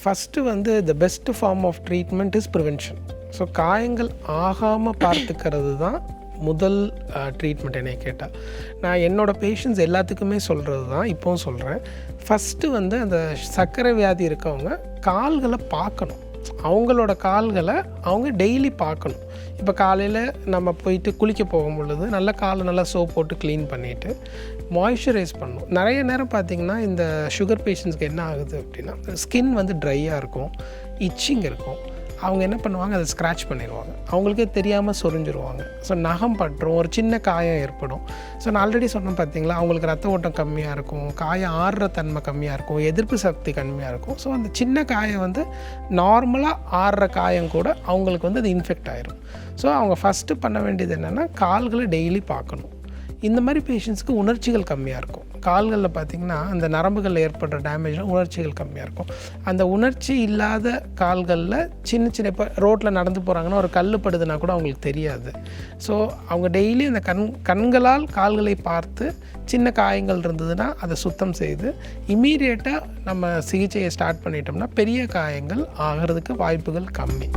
First வந்து the best form of treatment is prevention. So காயங்கள் ஆகாமல் பார்த்துக்கிறது தான் முதல் ட்ரீட்மெண்ட். என்னை கேட்டால் நான் என்னோடய பேஷண்ட்ஸ் எல்லாத்துக்குமே சொல்கிறது தான் இப்போவும் சொல்கிறேன். ஃபஸ்ட்டு வந்து அந்த சர்க்கரை வியாதி இருக்கவங்க கால்களை பார்க்கணும். அவங்களோட கால்களை அவங்க டெய்லி பார்க்கணும். இப்போ காலையில் நம்ம போயிட்டு குளிக்க போகும் பொழுது நல்லா காலை நல்லா சோப் போட்டு க்ளீன் பண்ணிவிட்டு மாய்ஸ்சரைஸ் பண்ணணும். நிறைய நேரம் பார்த்திங்கன்னா இந்த சுகர் பேஷண்ட்ஸ்க்கு என்ன ஆகுது அப்படின்னா ஸ்கின் வந்து ட்ரையாக இருக்கும், இச்சிங் இருக்கும். அவங்க என்ன பண்ணுவாங்க, அதை ஸ்க்ராட்ச் பண்ணிடுவாங்க, அவங்களுக்கே தெரியாமல் சொரிஞ்சிருவாங்க. ஸோ நகம் பட்டுரும், ஒரு சின்ன காயம் ஏற்படும். ஸோ நான் ஆல்ரெடி சொன்னேன் பார்த்திங்களா, அவங்களுக்கு ரத்த ஓட்டம் கம்மியாக இருக்கும், காயம் ஆறுற தன்மை கம்மியாக இருக்கும், எதிர்ப்பு சக்தி கம்மியாக இருக்கும். ஸோ அந்த சின்ன காயம் வந்து நார்மலாக ஆறுற காயம் கூட அவங்களுக்கு வந்து அது இன்ஃபெக்ட் ஆகிரும். ஸோ அவங்க ஃபஸ்ட்டு பண்ண வேண்டியது என்னென்னா கால்களை டெய்லி பார்க்கணும். இந்த மாதிரி பேஷண்ட்ஸ்க்கு உணர்ச்சிகள் கம்மியாக இருக்கும். கால்களில் பார்த்திங்கன்னா அந்த நரம்புகளில் ஏற்படுற டேமேஜில் உணர்ச்சிகள் கம்மியாக இருக்கும். அந்த உணர்ச்சி இல்லாத கால்களில் சின்ன சின்ன இப்போ ரோட்டில் நடந்து போகிறாங்கன்னா ஒரு கல் படுதுன்னா கூட அவங்களுக்கு தெரியாது. ஸோ அவங்க டெய்லி அந்த கண்களால் கால்களை பார்த்து சின்ன காயங்கள் இருந்ததுன்னா அதை சுத்தம் செய்து இம்மீடியட்டாக நம்ம சிகிச்சையை ஸ்டார்ட் பண்ணிட்டோம்னா பெரிய காயங்கள் ஆகிறதுக்கு வாய்ப்புகள் கம்மி.